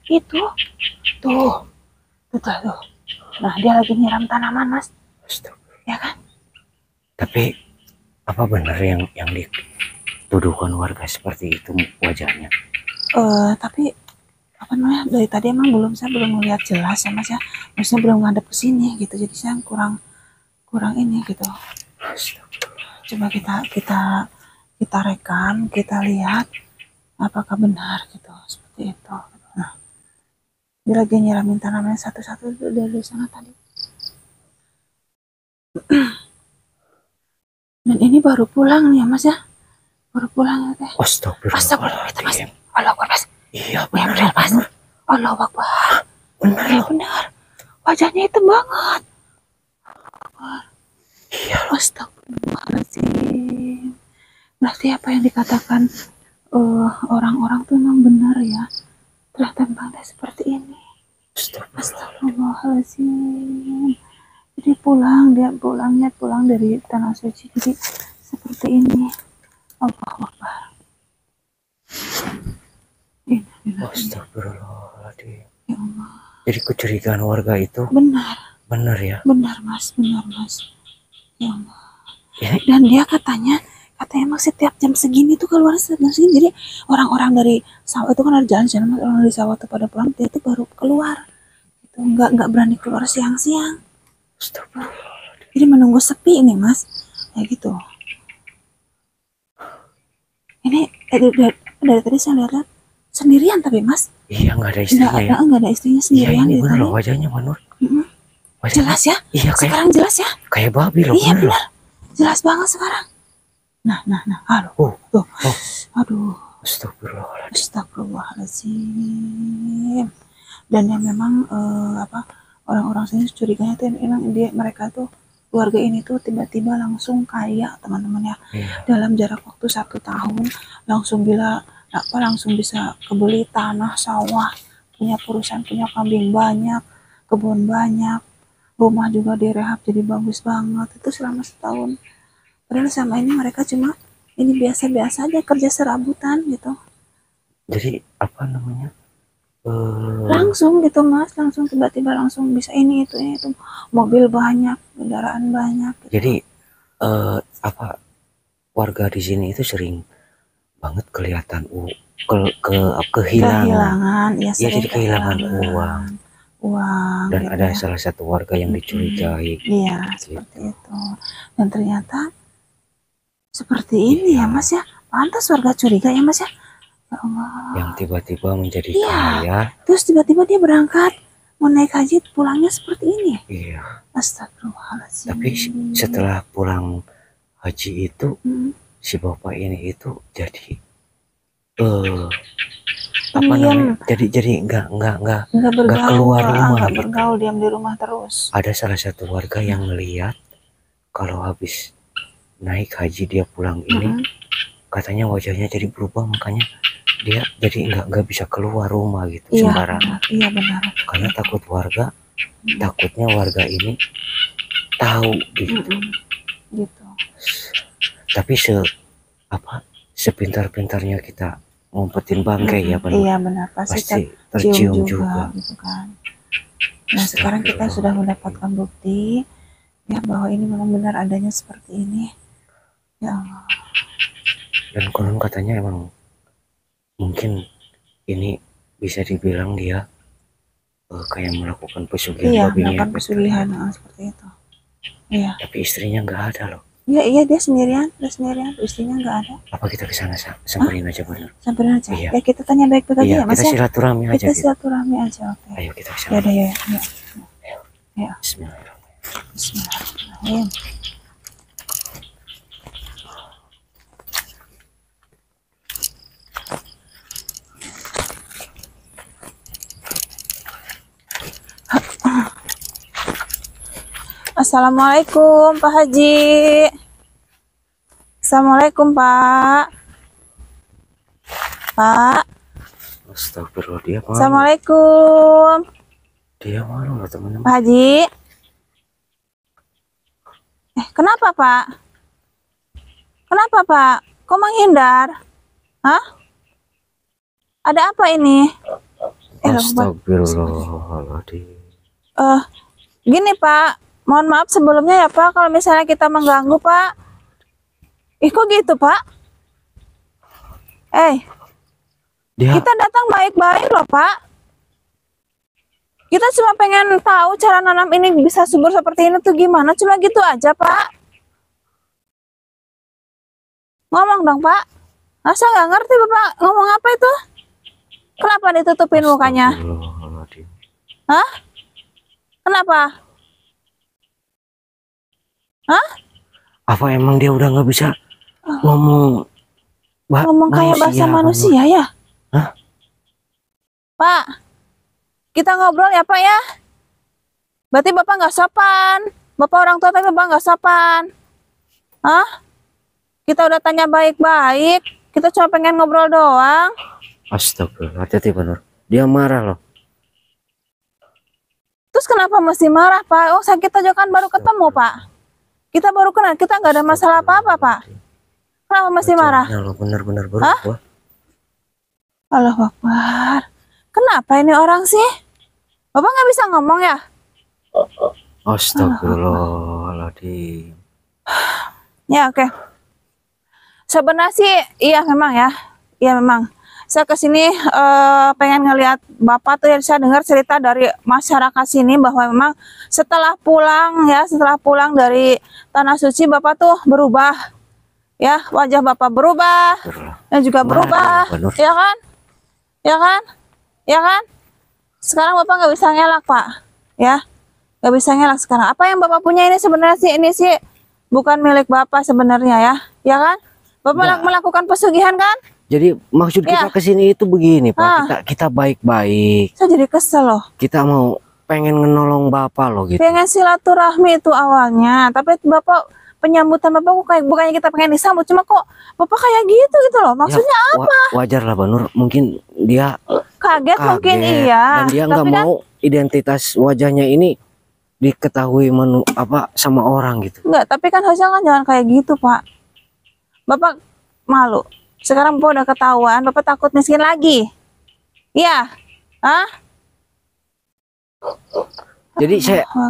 Itu tuh tuh. Nah dia lagi nyiram tanaman mas. Ya kan? Tapi apa benar yang dituduhkan warga seperti itu wajahnya? Tapi apa namanya, dari tadi emang saya belum melihat jelas ya mas ya, maksudnya belum ngadep ke sini gitu, jadi saya kurang ini gitu. Coba kita rekam, kita lihat apakah benar gitu, seperti itu. Nah, dia lagi nyiramin tanaman satu-satu dari sana tadi. Dan ini baru pulang nih ya mas ya, baru pulang ya teh. Astagfirullah mas. Allah Akbar mas. Iya benar mas. Allah Akbar. Benar. Iya benar. Wajahnya hitam banget. Iya. Astagfirullahaladzim. Berarti apa yang dikatakan orang-orang tuh memang benar ya. Ternyata memang seperti ini. Astagfirullahaladzim. Jadi pulangnya dari tanah suci. Jadi seperti ini. Allahu Akbar. Astagfirullahaladzim. Ya Allah. Jadi kecurigaan warga itu benar ya? Benar mas. Ya Allah. Dan dia katanya emang setiap jam segini tuh keluar jam segini. Jadi orang-orang dari sawah itu kan ada jalan-jalan, orang dari sawah tuh pada pulang, dia tuh baru keluar. Itu nggak berani keluar siang-siang. Jadi menunggu sepi ini mas, kayak gitu. Ini dari tadi saya lihat sendirian tapi mas. Iya nggak ada istrinya ya? Nggak ada istrinya, sendirian. Iya ini bener loh wajahnya Manur. Jelas ya? Iya, sekarang jelas ya? Kayak babi loh. Iya benar. Jelas banget sekarang. Nah. Tuh. Aduh. Astagfirullahaladzim. Dan yang memang orang-orang sini curiganya tuh memang mereka tuh keluarga ini tuh tiba-tiba langsung kaya teman-teman ya. Dalam jarak waktu 1 tahun langsung bisa kebeli tanah, sawah, punya perusahaan, punya kambing banyak, kebun banyak, rumah juga direhab jadi bagus banget. Itu selama 1 tahun. Padahal sama ini mereka cuma ini biasa-biasa aja, kerja serabutan gitu. Jadi apa namanya? Langsung gitu mas, langsung tiba-tiba langsung bisa ini itu mobil banyak, kendaraan banyak gitu. Jadi warga di sini itu sering banget kelihatan kehilangan ya, jadi kehilangan uang dan gitu ada ya. Salah satu warga yang dicurigai. Iya gitu. Seperti itu. Dan ternyata seperti ini ya mas ya, pantas warga curiga ya mas ya. Ya Allah. Yang tiba-tiba menjadi kaya, terus tiba-tiba dia berangkat mau naik haji, pulangnya seperti ini. Iya. Astagfirullahaladzim. Tapi setelah pulang haji itu si bapak ini itu jadi jadi nggak keluar rumah, nggak bergaul, diam di rumah terus. Ada salah satu warga yang melihat kalau habis naik haji dia pulang ini, katanya wajahnya jadi berubah, makanya dia jadi nggak bisa keluar rumah gitu sembarangan. Iya benar. Karena takutnya warga ini tahu gitu. Tapi sepintar-pintarnya kita ngumpetin bangkai ya benar. Iya benar, pasti tercium juga gitu kan. Nah sekarang kita sudah mendapatkan bukti ya bahwa ini memang benar adanya seperti ini. Ya Allah. Dan konon katanya emang mungkin ini bisa dibilang dia kayak melakukan pesugihan babi ngepet. Pesugihan seperti itu. Iya. Tapi istrinya nggak ada loh. Iya dia sendirian, istrinya nggak ada. Apa kita kesana samperin aja bener? Samperin aja. Iya. Ya kita tanya baik-baik aja ya mas. Kita silaturahmi aja. Kita silaturahmi aja. Oke. Ayo kita kesana. Ya. Ayo. Bismillahirrahmanirrahim. Assalamualaikum Pak Haji. Assalamualaikum Pak. Astagfirullah, dia malu. Assalamualaikum. Dia malu loh teman-teman. Pak Haji. Kenapa Pak? Kenapa Pak? Kok menghindar? Hah? Ada apa ini? Astagfirullahaladzim. Gini Pak, mohon maaf sebelumnya ya Pak, kalau misalnya kita mengganggu Pak. Ih kok gitu Pak? Dia Kita datang baik-baik loh Pak. Kita cuma pengen tahu cara nanam ini bisa subur seperti ini tuh gimana, cuma gitu aja Pak. Ngomong dong Pak. Masa nggak ngerti Bapak ngomong apa itu? Kenapa ditutupin mukanya? Astagfirullahaladzim. Hah? Kenapa? Hah? Apa emang dia udah nggak bisa ngomong Ngomong kayak bahasa manusia ya? Hah? Pak, kita ngobrol ya Pak ya. Berarti Bapak nggak sopan. Bapak orang tua tapi Bapak nggak sopan. Hah? Kita udah tanya baik-baik. Kita cuma pengen ngobrol doang. Astagfirullah, hati-hati Pak Nur. Dia marah loh. Terus kenapa mesti marah Pak? Oh kita juga kan baru ketemu Pak. Kita baru kenal, kita nggak ada masalah apa-apa Pak. Kenapa mesti marah? Ya Allah, benar-benar berubah. Allahu Akbar. Kenapa ini orang sih? Bapak nggak bisa ngomong ya? Astagfirullahaladzim. Ya oke. Sebenarnya sih iya memang ya. Iya memang. Saya kesini pengen ngelihat Bapak tuh, saya dengar cerita dari masyarakat sini bahwa memang setelah pulang dari Tanah Suci Bapak tuh berubah. Ya, wajah Bapak berubah. Dan juga berubah. Ya kan? Ya kan? Ya kan? Sekarang Bapak nggak bisa ngelak Pak. Ya. Nggak bisa ngelak sekarang. Apa yang Bapak punya ini sebenarnya sih, ini sih bukan milik Bapak sebenarnya ya. Ya kan? Bapak melakukan pesugihan kan? Jadi maksud kita kesini itu begini Pak, kita baik-baik. Saya jadi kesel loh. Kita mau pengen menolong Bapak loh gitu. Pengen silaturahmi itu awalnya, tapi Bapak penyambutan Bapak kok kayak bukannya kita pengen disambut, cuma kok Bapak kayak gitu loh. Maksudnya apa? Wajar lah Pak Nur, mungkin dia kaget mungkin iya. Dan dia nggak mau identitas wajahnya ini diketahui sama orang gitu. Enggak, tapi kan harusnya kan jangan kayak gitu Pak. Bapak malu. Sekarang Bapak udah ketahuan, Bapak takut miskin lagi. Iya. Hah? Jadi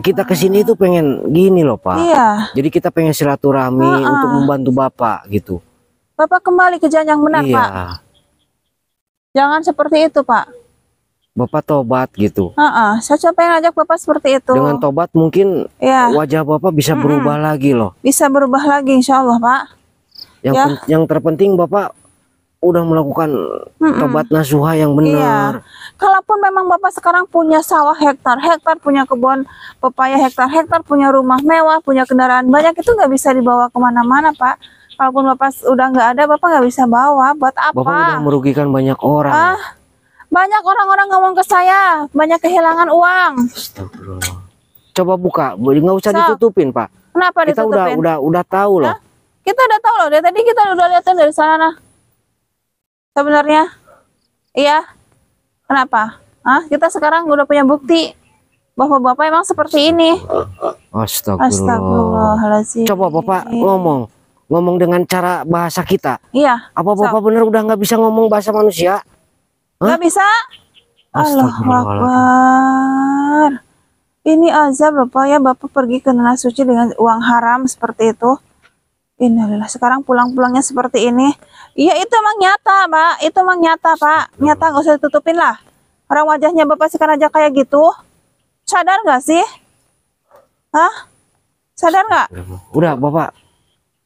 kita kesini tuh pengen gini loh Pak. Iya. Jadi kita pengen silaturahmi untuk membantu Bapak gitu. Bapak kembali ke jalan yang benar Pak. Jangan seperti itu Pak. Bapak tobat gitu. Saya coba pengen ajak Bapak seperti itu. Dengan tobat mungkin wajah Bapak bisa berubah lagi loh. Bisa berubah lagi insya Allah Pak. Yang terpenting Bapak udah melakukan tobat nasuha yang benar. Kalaupun memang Bapak sekarang punya sawah hektar-hektar, punya kebun pepaya hektar-hektar, punya rumah mewah, punya kendaraan banyak, itu nggak bisa dibawa kemana-mana Pak. Kalaupun Bapak udah nggak ada, Bapak nggak bisa bawa. Buat apa? Bapak udah merugikan banyak orang. Banyak orang-orang ngomong ke saya, banyak kehilangan uang. Astagfirullah. Coba buka, nggak usah ditutupin Pak. Kenapa kita ditutupin? udah tahu loh. Kita udah tahu loh, dari tadi kita udah lihatin dari sana. Sebenarnya, iya. Kenapa? Kita sekarang udah punya bukti bahwa Bapak emang seperti ini. Astagfirullahaladzim. Coba Bapak ngomong dengan cara bahasa kita. Iya. Apa Bapak bener udah nggak bisa ngomong bahasa manusia? Nggak bisa? Allahu Akbar. Ini azab Bapak ya, Bapak pergi ke Tanah Suci dengan uang haram seperti itu. Innalillah, sekarang pulang-pulangnya seperti ini. Iya itu emang nyata Pak, itu emang nyata Pak. Nyata, nggak usah ditutupin lah. Orang wajahnya Bapak sekarang aja kayak gitu. Sadar nggak sih? Hah? Sadar nggak? Udah Bapak,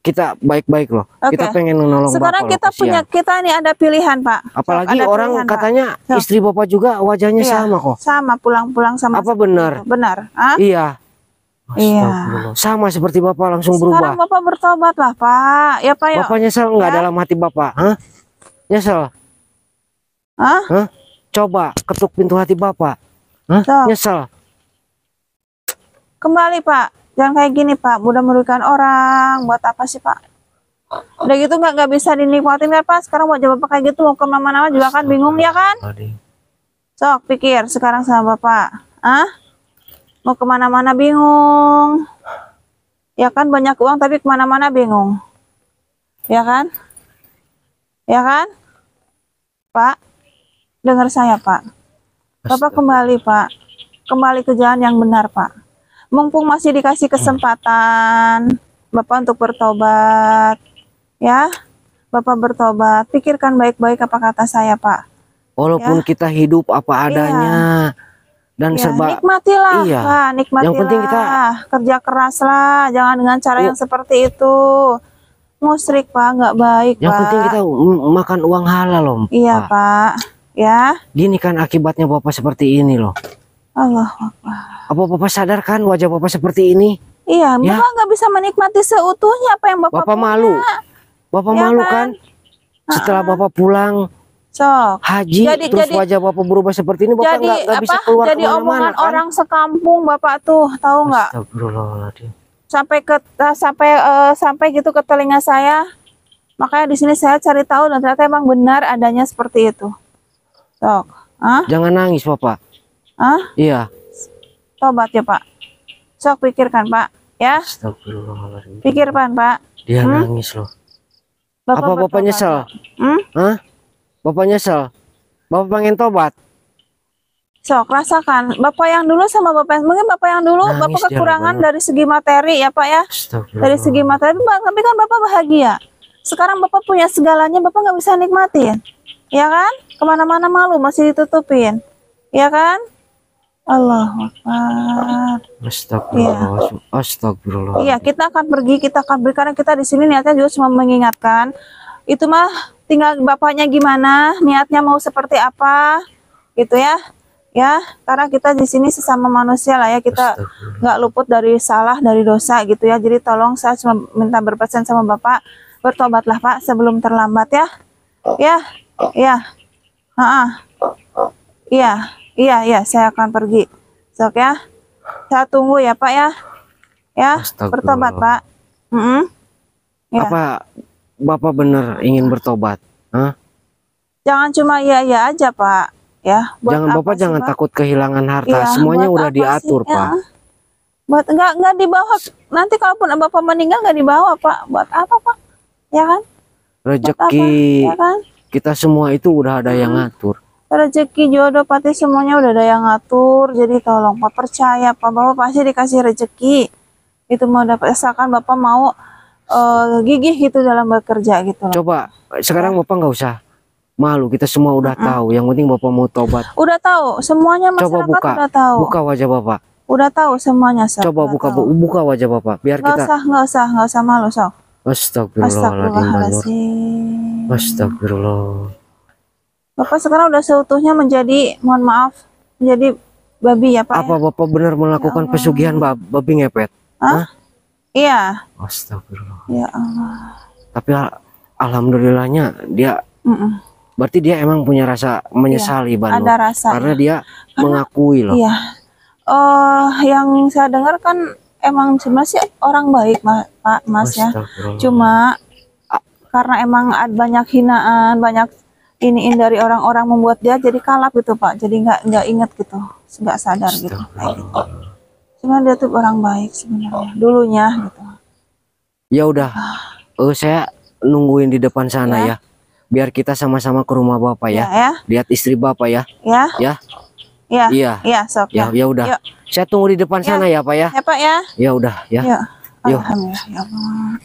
kita baik-baik loh. Kita pengen menolong sekarang Bapak. Sekarang kita ada pilihan Pak. Apalagi orang katanya istri Bapak juga wajahnya sama kok. Sama, pulang-pulang sama. Apa benar? Benar. Iya. Sama seperti Bapak langsung berubah. Sekarang Bapak bertobat lah Pak. Ya Pak ya. Bapak nyesel nggak dalam hati Bapak? Nyesel? Coba ketuk pintu hati Bapak. Nyesel? Kembali Pak. Jangan kayak gini Pak. Mudah merugikan orang. Buat apa sih Pak? Udah gitu nggak bisa dinikmatin kan Pak. Sekarang wajah Bapak kayak gitu mau kemana-mana juga kan bingung ya kan? Sok pikir sekarang sama Bapak. Mau kemana-mana bingung. Ya kan, banyak uang tapi kemana-mana bingung. Ya kan? Ya kan? Pak, dengar saya Pak. Bapak kembali Pak, kembali ke jalan yang benar Pak. Mumpung masih dikasih kesempatan Bapak untuk bertobat, ya. Bapak bertobat, pikirkan baik-baik apa kata saya Pak. Walaupun kita hidup apa adanya dan Ya, serba nikmatilah Pak, nikmatilah. Yang penting kita kerja keras lah, jangan dengan cara yang seperti itu. Musrik Pak, nggak baik yang Pak. penting kita makan uang halal loh. Iya Pak, ya. Gini kan akibatnya Bapak seperti ini loh. Allah Akbar. Apa Bapak sadar kan wajah Bapak seperti ini? Iya, Bapak nggak bisa menikmati seutuhnya apa yang Bapak punya. malu. Bapak Ya malu kan? kan? Setelah Bapak pulang Sok. haji, terus wajah Bapak berubah seperti ini, Bapak nggak bisa keluar jadi kemana-mana omongan kan? orang sekampung Bapak tuh, tahu nggak? Astagfirullahaladzim. Sampai gitu ke telinga saya. Makanya di sini saya cari tahu dan ternyata emang benar adanya seperti itu. Sok. Jangan nangis Bapak. Iya. Tobat ya Pak. Sok pikirkan Pak, ya. Astagfirullahaladzim. Pikirkan Pak. Dia nangis loh. Bapak nyesel? Bapak nyesel? Bapak pengen tobat? Sok, rasakan. Bapak yang dulu sama Bapak yang mungkin Bapak yang dulu, Nangis Bapak kekurangan dari segi materi ya Pak ya. Dari segi materi, tapi kan Bapak bahagia. Sekarang Bapak punya segalanya, Bapak nggak bisa nikmatin. Ya kan? Kemana-mana malu, masih ditutupin. Ya kan? Allahu Akbar. Astagfirullahaladzim. Astagfirullahaladzim. Iya, kita akan pergi, karena kita di sini niatnya juga cuma mengingatkan. Itu mah tinggal Bapaknya gimana, niatnya mau seperti apa, gitu ya. Ya, karena kita di sini sesama manusia lah ya, kita nggak luput dari salah, dari dosa gitu ya. Jadi tolong saya cuma minta berpesan sama Bapak, bertobatlah Pak sebelum terlambat ya. Ya, ya, iya, saya akan pergi. Sok ya, saya tunggu ya Pak ya. Ya, bertobat Pak. Ya. Apa Bapak benar ingin bertobat? Jangan cuma iya aja Pak. Ya, Bapak jangan takut kehilangan harta. Semuanya udah diatur Pak. Buat nggak dibawa. Nanti kalaupun Bapak meninggal nggak dibawa Pak. Buat apa Pak? Ya kan? Rezeki ya kan? Kita semua itu udah ada yang ngatur. Rezeki jodoh pasti semuanya udah ada yang ngatur. Jadi tolong Pak percaya Pak, Bapak pasti dikasih rezeki. Itu mau dapat, asalkan Bapak mau gigih gitu dalam bekerja gitu. Coba sekarang Bapak nggak usah malu, kita semua udah tahu. Yang penting Bapak mau tobat. Udah tahu, semuanya masyarakat udah tahu. Buka wajah Bapak. Udah tahu semuanya. Coba buka wajah Bapak biar kita. Nggak usah malu sok. Astagfirullahaladzim. Astagfirullah. Bapak sekarang udah seutuhnya menjadi, mohon maaf, menjadi babi ya Pak. Apa Bapak benar melakukan pesugihan babi ngepet? Iya. Astagfirullah. Ya Allah. Tapi alhamdulillahnya dia berarti dia emang punya rasa menyesali Bang. Ada rasa. Karena dia mengakui loh. Iya. Yang saya dengar kan emang sebenarnya sih orang baik Pak Mas ya. Cuma karena emang ada banyak hinaan, banyak iniin dari orang-orang membuat dia jadi kalap gitu Pak. Jadi nggak inget gitu, nggak sadar gitu. Kayak gitu. Cuma dia tuh orang baik sebenarnya dulunya gitu. Ya udah, saya nungguin di depan sana ya. Biar kita sama-sama ke rumah Bapak ya. Lihat istri Bapak ya. Iya, sok ya. Ya udah. Yuk. Saya tunggu di depan sana ya Pak ya. Ya Pak ya. Ya udah ya. Alhamdulillah ya Allah.